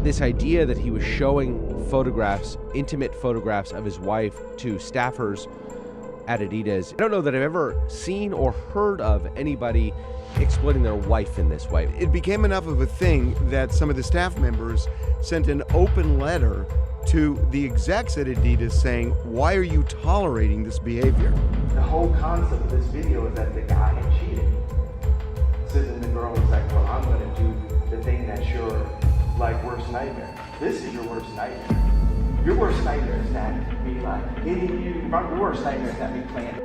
This idea that he was showing photographs, intimate photographs of his wife to staffers at Adidas. I don't know that I've ever seen or heard of anybody exploiting their wife in this way. It became enough of a thing that some of the staff members sent an open letter to the execs at Adidas saying, "Why are you tolerating this behavior?" The whole concept of this video is that the guy had cheated. So then the girl was like, well, I'm gonna do the thing that's your worst nightmare. This is your worst nightmare. Your worst nightmare is that me hitting you. Your worst nightmare is that me playing.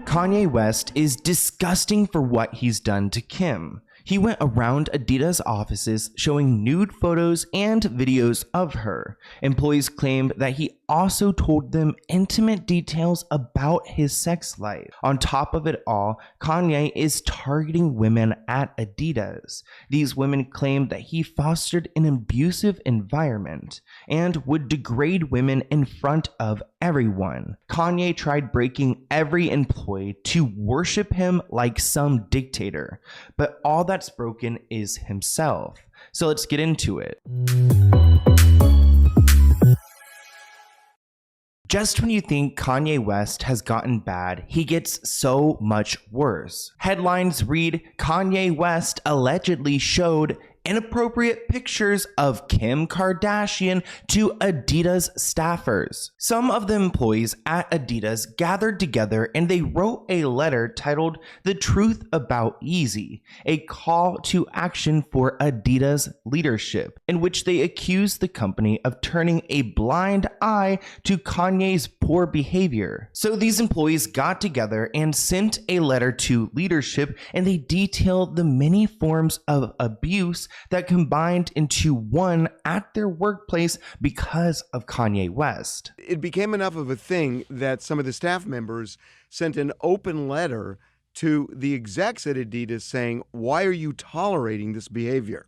Kanye West is disgusting for what he's done to Kim. He went around Adidas offices showing nude photos and videos of her. Employees claimed that he also told them intimate details about his sex life. On top of it all, Kanye is targeting women at Adidas. These women claimed that he fostered an abusive environment and would degrade women in front of everyone. Kanye tried breaking every employee to worship him like some dictator, but all that's broken is himself. So let's get into it. Just when you think Kanye West has gotten bad, he gets so much worse. Headlines read, Kanye West allegedly showed inappropriate pictures of Kim Kardashian to Adidas staffers. Some of the employees at Adidas gathered together and they wrote a letter titled "The Truth About Yeezy," a call to action for Adidas leadership, in which they accused the company of turning a blind eye to Kanye's poor behavior. So these employees got together and sent a letter to leadership, and they detailed the many forms of abuse that combined into one at their workplace because of Kanye West. It became enough of a thing that some of the staff members sent an open letter to the execs at Adidas saying, "Why are you tolerating this behavior?"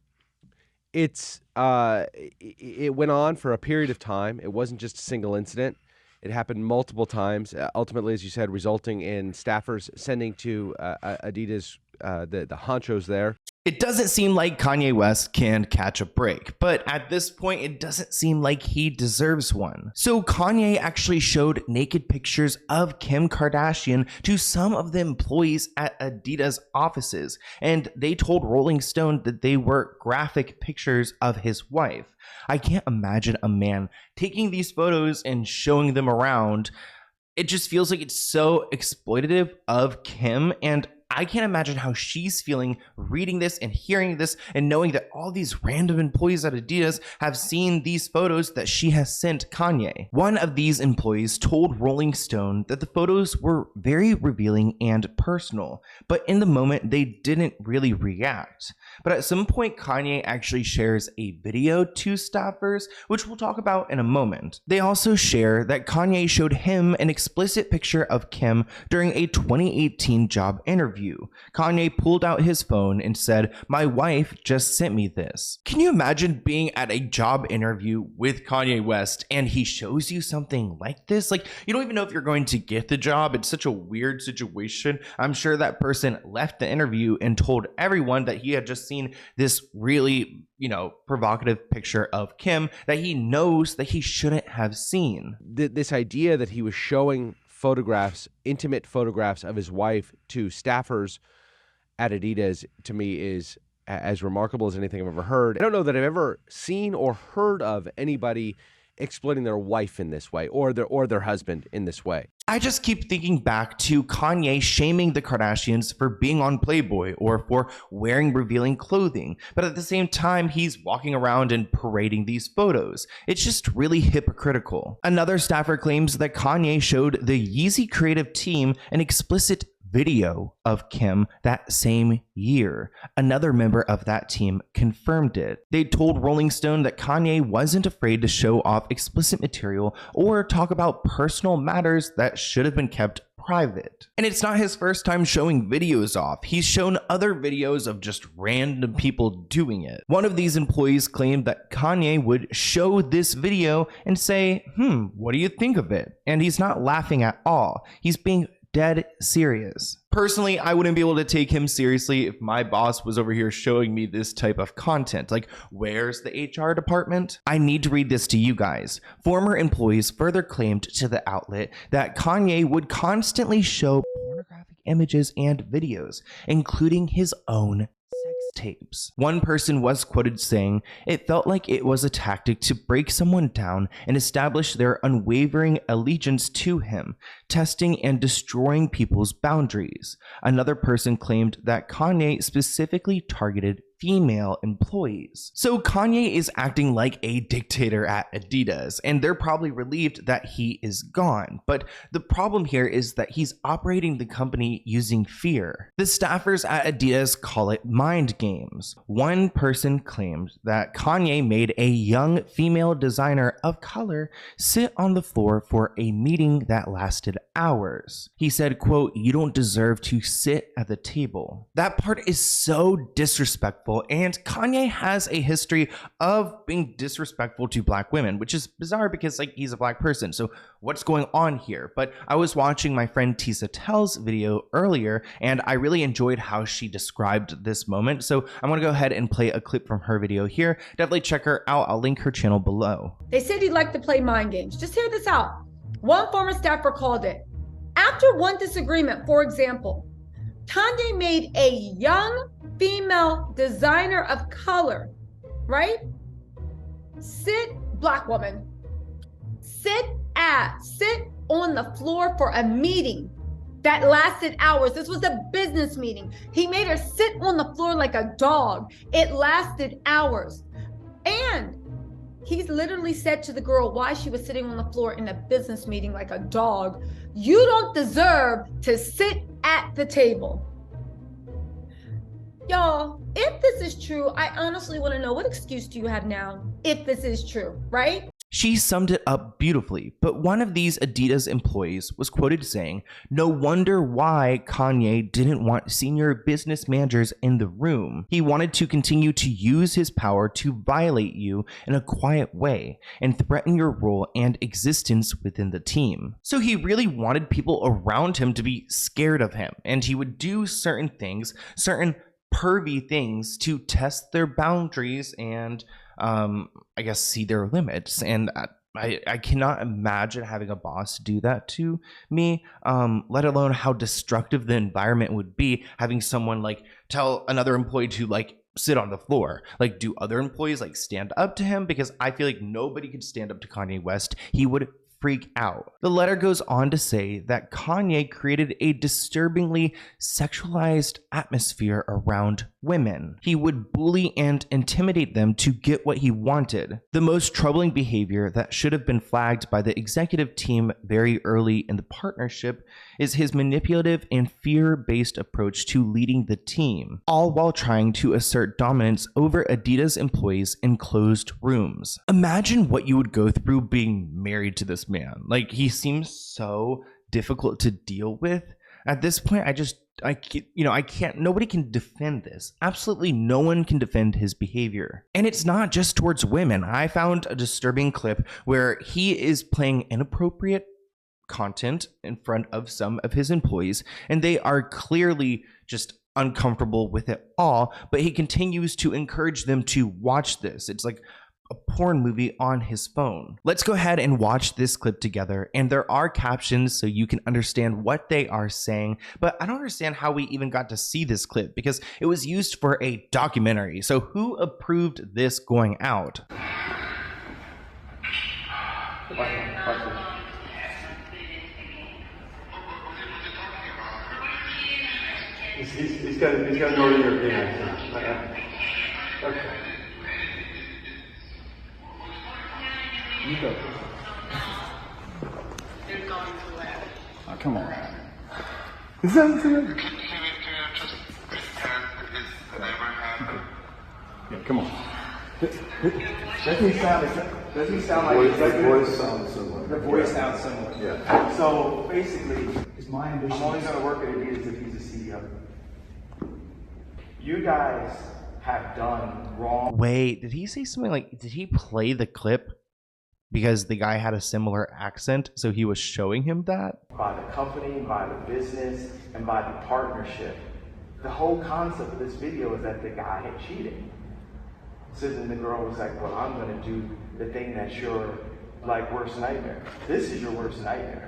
It went on for a period of time. It wasn't just a single incident. It happened multiple times, ultimately, as you said, resulting in staffers sending to Adidas, the honchos there. It doesn't seem like Kanye West can catch a break, but at this point, it doesn't seem like he deserves one. So Kanye actually showed naked pictures of Kim Kardashian to some of the employees at Adidas offices, and they told Rolling Stone that they were graphic pictures of his wife. I can't imagine a man taking these photos and showing them around. It just feels like it's so exploitative of Kim, and I can't imagine how she's feeling reading this and hearing this and knowing that all these random employees at Adidas have seen these photos that she has sent Kanye. One of these employees told Rolling Stone that the photos were very revealing and personal, but in the moment they didn't really react. But at some point, Kanye actually shares a video to staffers, which we'll talk about in a moment. They also share that Kanye showed him an explicit picture of Kim during a 2018 job interview. Kanye pulled out his phone and said, "My wife just sent me this." Can you imagine being at a job interview with Kanye West and he shows you something like this? Like, you don't even know if you're going to get the job. It's such a weird situation. I'm sure that person left the interview and told everyone that he had just seen this really, provocative picture of Kim that he knows that he shouldn't have seen. This idea that he was showing photographs, intimate photographs of his wife to staffers at Adidas, to me, is as remarkable as anything I've ever heard. I don't know that I've ever seen or heard of anybody exploiting their wife in this way, or their husband in this way. I just keep thinking back to Kanye shaming the Kardashians for being on Playboy or for wearing revealing clothing, but at the same time, he's walking around and parading these photos. It's just really hypocritical. Another staffer claims that Kanye showed the Yeezy creative team an explicit video of Kim that same year. Another member of that team confirmed it. They told Rolling Stone that Kanye wasn't afraid to show off explicit material or talk about personal matters that should have been kept private. And it's not his first time showing videos off. He's shown other videos of just random people doing it. One of these employees claimed that Kanye would show this video and say, what do you think of it? And he's not laughing at all. He's being dead serious. Personally, I wouldn't be able to take him seriously if my boss was over here showing me this type of content. Like, where's the HR department? I need to read this to you guys. Former employees further claimed to the outlet that Kanye would constantly show pornographic images and videos, including his own sex tapes. One person was quoted saying, "It felt like it was a tactic to break someone down and establish their unwavering allegiance to him, testing and destroying people's boundaries." Another person claimed that Kanye specifically targeted female employees. So Kanye is acting like a dictator at Adidas, and they're probably relieved that he is gone. But the problem here is that he's operating the company using fear. The staffers at Adidas call it mind games. One person claimed that Kanye made a young female designer of color sit on the floor for a meeting that lasted hours. He said, quote, "You don't deserve to sit at the table." That part is so disrespectful, and Kanye has a history of being disrespectful to black women, which is bizarre because like he's a black person. So what's going on here? But I was watching my friend Tisa Tell's video earlier, and I really enjoyed how she described this moment. So I'm gonna go ahead and play a clip from her video here. Definitely check her out. I'll link her channel below. They said he liked to play mind games. Just hear this out. One former staffer called it. After one disagreement, for example, Kanye made a young female designer of color, right? Black woman, sit on the floor for a meeting that lasted hours. This was a business meeting. He made her sit on the floor like a dog. It lasted hours. And he's literally said to the girl why she was sitting on the floor in a business meeting like a dog, "You don't deserve to sit at the table." Y'all, if this is true, I honestly want to know, what excuse do you have now if this is true, right? She summed it up beautifully, but one of these Adidas employees was quoted saying, "No wonder why Kanye didn't want senior business managers in the room. He wanted to continue to use his power to violate you in a quiet way and threaten your role and existence within the team." So he really wanted people around him to be scared of him, and he would do certain things, certain pervy things to test their boundaries and I guess see their limits. And I cannot imagine having a boss do that to me, let alone how destructive the environment would be, having someone like tell another employee to like sit on the floor. Like, do other employees like stand up to him? Because I feel like nobody could stand up to Kanye West. He would freak out. The letter goes on to say that Kanye created a disturbingly sexualized atmosphere around women. He would bully and intimidate them to get what he wanted. The most troubling behavior that should have been flagged by the executive team very early in the partnership is his manipulative and fear-based approach to leading the team, all while trying to assert dominance over Adidas employees in closed rooms. Imagine what you would go through being married to this man. Like, he seems so difficult to deal with. At this point, I can't, nobody can defend this. Absolutely no one can defend his behavior. And it's not just towards women. I found a disturbing clip where he is playing inappropriate content in front of some of his employees, and they are clearly just uncomfortable with it all, but he continues to encourage them to watch this. It's like a porn movie on his phone. Let's go ahead and watch this clip together, and there are captions so you can understand what they are saying, but I don't understand how we even got to see this clip because it was used for a documentary. So who approved this going out? He's got Northern European accent. Okay. You go. You're going to laugh. Oh, come on. Is that what you're Can you just pretend it's never happened? Yeah, come on. Doesn't he sound like The voice sounds similar. The voice sounds similar. Yeah. So basically, I'm only going to work at Adidas if he's a CEO. You guys have done wrong. Wait, did he say something like, did he play the clip because the guy had a similar accent, so he was showing him that. By the company, by the business, and by the partnership. The whole concept of this video is that the guy had cheated. So then the girl was like, well, I'm gonna do the thing that's your worst nightmare. This is your worst nightmare.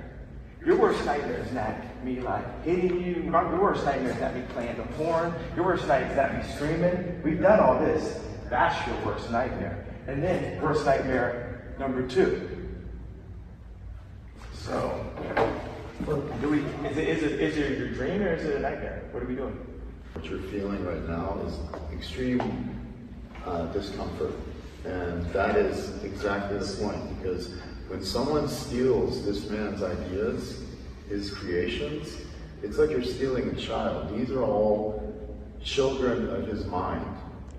Your worst nightmare is not me hitting you. Your worst nightmare is not me playing the porn. Your worst nightmare is not me screaming. We've done all this. That's your worst nightmare. And then worst nightmare number 2. So, is it your dream or is it a nightmare? What are we doing? What you're feeling right now is extreme discomfort, and that is exactly the point, because when someone steals this man's ideas, his creations, it's like you're stealing a child. These are all children of his mind,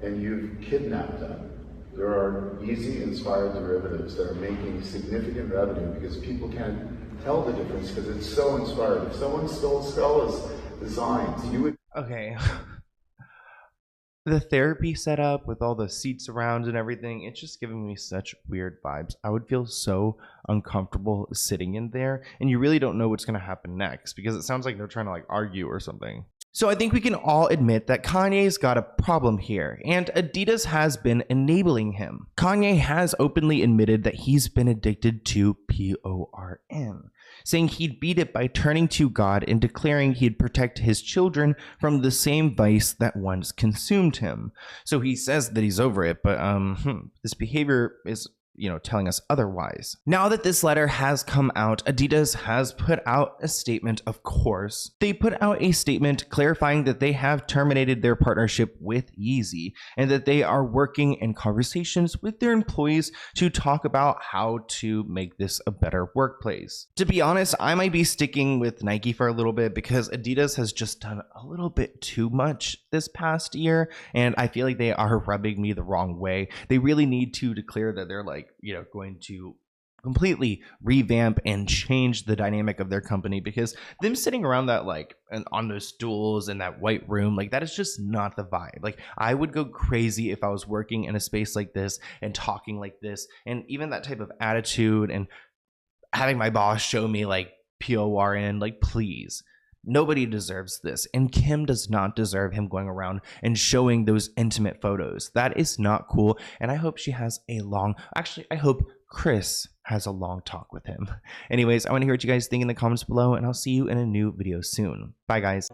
and you've kidnapped them. There are easy inspired derivatives that are making significant revenue because people can't tell the difference because it's so inspired. If someone stole Stella's designs, you would... Okay. The therapy setup with all the seats around and everything, it's just giving me such weird vibes. I would feel so uncomfortable sitting in there, and you really don't know what's going to happen next because it sounds like they're trying to argue or something. So I think we can all admit that Kanye's got a problem here, and Adidas has been enabling him. Kanye has openly admitted that he's been addicted to porn, saying he'd beat it by turning to God and declaring he'd protect his children from the same vice that once consumed him. So he says that he's over it, but this behavior is telling us otherwise. Now that this letter has come out, Adidas has put out a statement, of course. They put out a statement clarifying that they have terminated their partnership with Yeezy and that they are working in conversations with their employees to talk about how to make this a better workplace. To be honest, I might be sticking with Nike for a little bit because Adidas has just done a little bit too much this past year, and I feel like they are rubbing me the wrong way. They really need to declare that they're going to completely revamp and change the dynamic of their company, because them sitting around that and on those stools in that white room, that is just not the vibe. I would go crazy if I was working in a space like this and talking like this, and even that type of attitude and having my boss show me PORN, please. Nobody deserves this, and Kim does not deserve him going around and showing those intimate photos. That is not cool, and I hope she has I hope Chris has a long talk with him. Anyways, I want to hear what you guys think in the comments below, and I'll see you in a new video soon. Bye, guys.